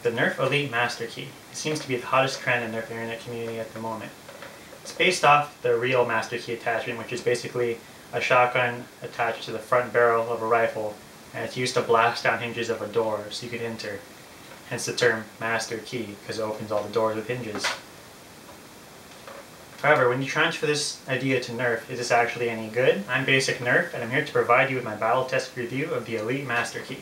The Nerf Elite Masterkey. It seems to be the hottest trend in the Nerf Internet Community at the moment. It's based off the real Masterkey attachment, which is basically a shotgun attached to the front barrel of a rifle, and it's used to blast down hinges of a door so you can enter. Hence the term Master Key, because it opens all the doors with hinges. However, when you transfer this idea to Nerf, is this actually any good? I'm Basic Nerf, and I'm here to provide you with my battle test review of the Elite Masterkey.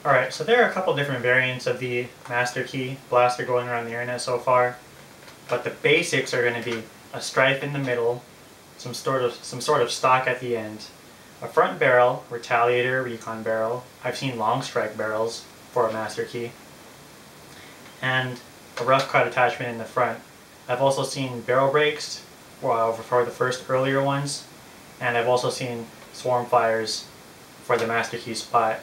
Alright, so there are a couple different variants of the Masterkey blaster going around the internet so far, but the basics are going to be a strife in the middle, some sort of stock at the end, a front barrel, retaliator, recon barrel. I've seen long strike barrels for a Masterkey, and a rough cut attachment in the front. I've also seen barrel breaks for the first earlier ones, and I've also seen swarm fires for the Masterkey spot.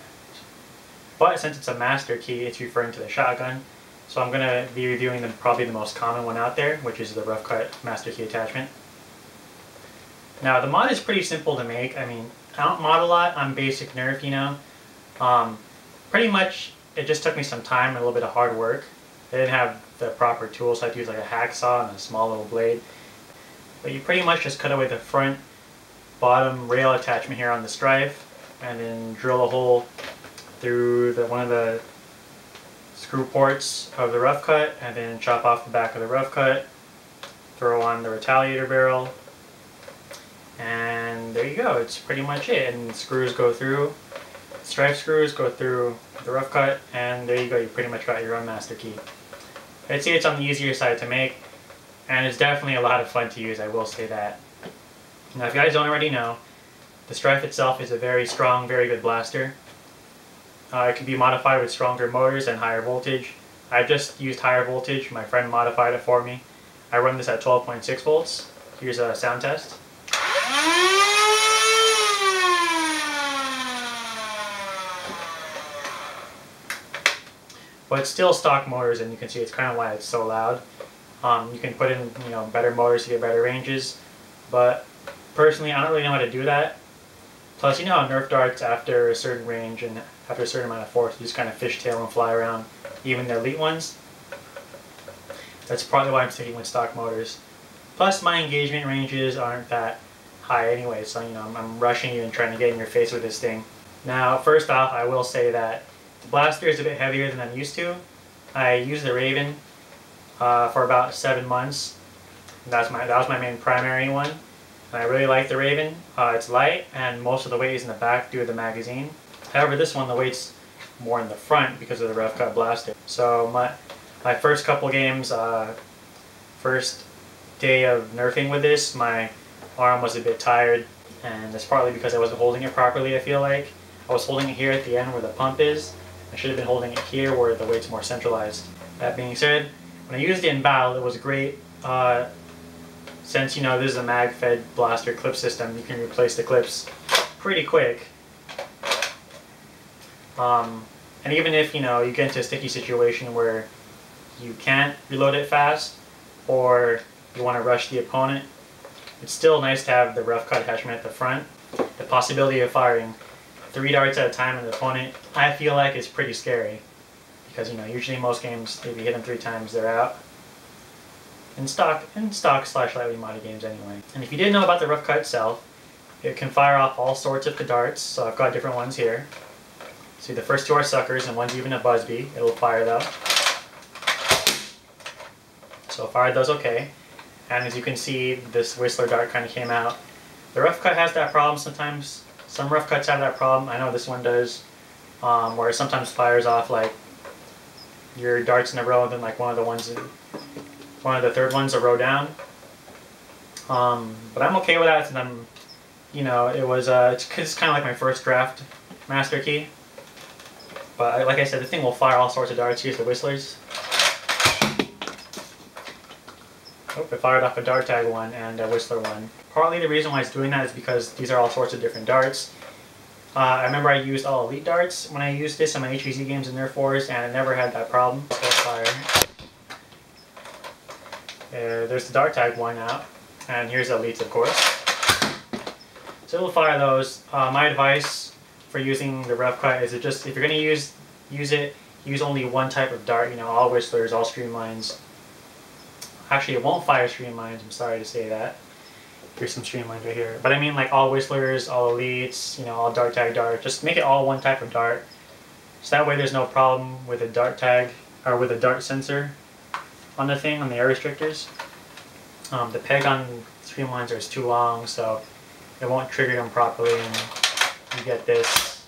But since it's a Masterkey, it's referring to the shotgun, so I'm going to be reviewing probably the most common one out there, which is the rough cut Masterkey attachment. Now the mod is pretty simple to make. I mean, I don't mod a lot. I'm Basic Nerf, you know. Pretty much it just took me some time and a little bit of hard work. I didn't have the proper tools, so I had to use like a hacksaw and a small little blade. But you pretty much just cut away the front bottom rail attachment here on the strife, and then drill a hole through one of the screw ports of the rough cut, and then chop off the back of the rough cut, throw on the retaliator barrel, and there you go. It's pretty much it. And screws go through, strife screws go through the rough cut, and there you go. You pretty much got your own Masterkey. I'd say it's on the easier side to make, and it's definitely a lot of fun to use, I will say that. Now if you guys don't already know, the strife itself is a very strong, very good blaster. It can be modified with stronger motors and higher voltage. I just used higher voltage. My friend modified it for me. I run this at 12.6 volts. Here's a sound test. But it's still stock motors, and you can see it's kind of why it's so loud. You can put in, you know, better motors to get better ranges, but personally I don't really know how to do that. Plus, you know how Nerf darts, after a certain range and after a certain amount of force, you just kind of fishtail and fly around, even the Elite ones. That's probably why I'm sticking with stock motors. Plus, my engagement ranges aren't that high anyway, so you know I'm rushing you and trying to get in your face with this thing. Now, first off, I will say that the blaster is a bit heavier than I'm used to. I used the Raven for about 7 months. That was my main primary one. And I really like the Raven. It's light, and most of the weight is in the back due to the magazine. However, this one, the weight's more in the front because of the rough cut blaster. So my first couple games, first day of nerfing with this, my arm was a bit tired, and that's partly because I wasn't holding it properly, I feel like. I was holding it here at the end where the pump is. I should have been holding it here where the weight's more centralized. That being said, when I used it in battle, it was great. Since, you know, this is a mag-fed blaster clip system, you can replace the clips pretty quick. And even if, you know, you get into a sticky situation where you can't reload it fast, or you want to rush the opponent, it's still nice to have the rough cut attachment at the front. The possibility of firing 3 darts at a time at an opponent, I feel like, is pretty scary. Because, you know, usually most games, if you hit them 3 times, they're out. In stock / lightly modded games anyway. And if you didn't know about the rough cut itself, it can fire off all sorts of darts, so I've got different ones here. See, the first 2 are suckers, and one's even a Busby. It'll fire though. So fired those okay. And as you can see, this Whistler dart kind of came out. The rough cut has that problem sometimes. Some rough cuts have that problem. I know this one does, where it sometimes fires off like your darts in a row, and then like one of the third one's a row down. But I'm okay with that, since I'm, you know, it's kind of like my first draft Masterkey. But like I said, the thing will fire all sorts of darts. Here's the Whistlers. Oh, it fired off a dart tag one and a Whistler one. Partly the reason why it's doing that is because these are all sorts of different darts. I remember I used all Elite darts when I used this in my HVZ games in Nerf Wars, and I never had that problem. Fire. There's the dart tag one out. and here's Elites, of course. So we'll fire those. My advice for using the rough cut is to just, if you're going to use it, use only one type of dart. You know, all whistlers, all streamlines. Actually, it won't fire streamlines. I'm sorry to say that. Here's some streamlines right here. But I mean, like all whistlers, all elites, you know, all dart tag dart. Just make it all one type of dart. So that way there's no problem with a dart tag or with a dart sensor on the thing, on the air restrictors. The peg on streamlines is too long, so it won't trigger them properly, and you get this.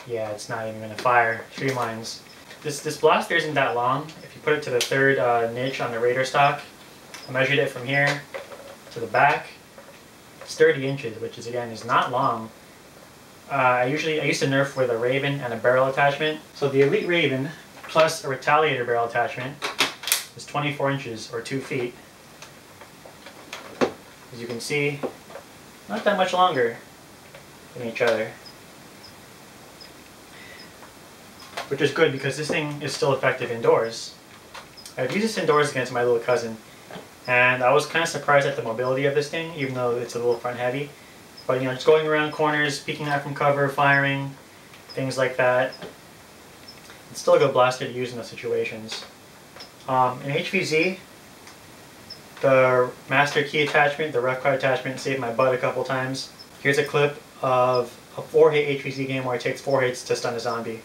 Yeah, it's not even going to fire streamlines. This blaster isn't that long. If you put it to the third niche on the Raider stock, I measured it from here to the back. It's 30 inches, which is, again, is not long. I used to Nerf with a Raven and a barrel attachment. So the Elite Raven plus a Retaliator barrel attachment is 24 inches or 2 feet. As you can see, not that much longer than each other. Which is good because this thing is still effective indoors. I've used this indoors against my little cousin, and I was kind of surprised at the mobility of this thing, even though it's a little front heavy. But you know, just going around corners, peeking out from cover, firing, things like that. It's still a good blaster to use in those situations. In HVZ, the Masterkey attachment, the rough cut attachment, saved my butt a couple times. Here's a clip of a 4-hit HVZ game where it takes 4 hits to stun a zombie.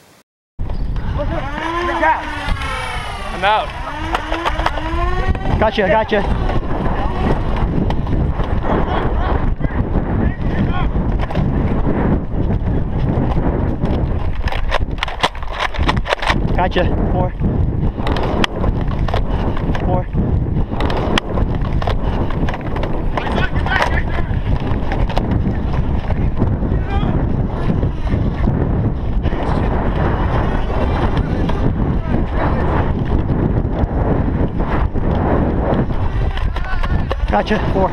I'm out. Gotcha, gotcha. Gotcha. 4. 4. Gotcha. 4.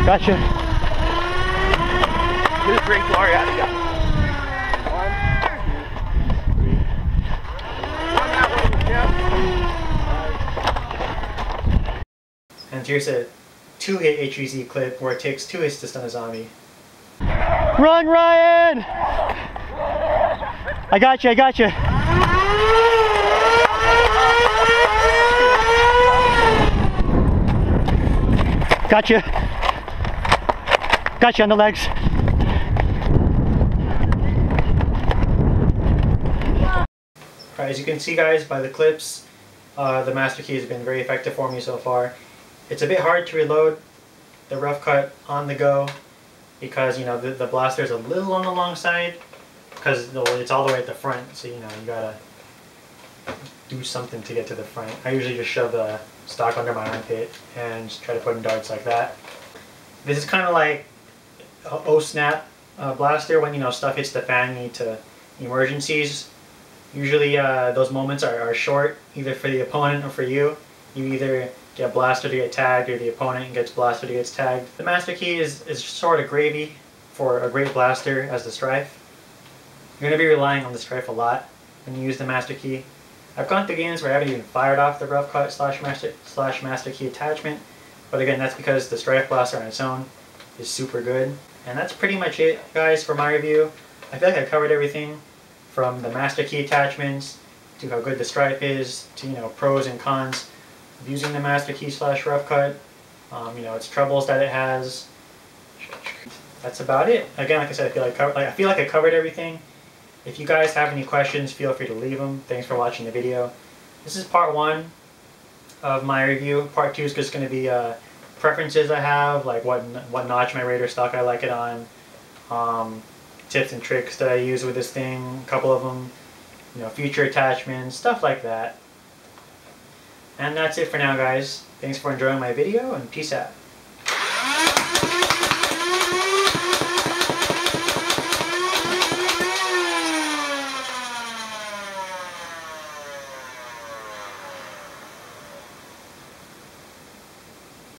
Gotcha. Just bring Glory out of you. 1, 2. And here's a 2-hit HVZ clip where it takes 2 hits to stun a zombie. Run, Ryan! I got you, I got you. Gotcha. Gotcha on the legs. Alright, as you can see, guys, by the clips, the Masterkey has been very effective for me so far. It's a bit hard to reload the rough cut on the go because, you know, the blaster is a little on the long side because it's all the way at the front, so, you know, you gotta do something to get to the front. I usually just shove the stock under my armpit and just try to put in darts like that. This is kind of like a oh snap blaster when, you know, stuff hits the fan, you need to emergencies. Usually those moments are short, either for the opponent or for you. You either get blasted to get tagged, or the opponent gets blasted to get tagged. The Masterkey is sort of gravy for a great blaster as the Stryfe. You're going to be relying on the Stryfe a lot when you use the Masterkey. I've gone through games where I haven't even fired off the rough cut slash Masterkey attachment, but again, that's because the Stryfe blaster on its own is super good. And that's pretty much it, guys, for my review. I feel like I covered everything from the Masterkey attachments to how good the Stryfe is to, you know, pros and cons of using the Masterkey slash rough cut. You know, its troubles that it has. That's about it. Again, like I said, I feel like I covered everything. If you guys have any questions, feel free to leave them. Thanks for watching the video. This is part 1 of my review. Part 2 is just going to be preferences I have, like what notch my Raider stock I like it on, tips and tricks that I use with this thing, a couple of them, you know, future attachments, stuff like that. And that's it for now, guys. Thanks for enjoying my video, and peace out.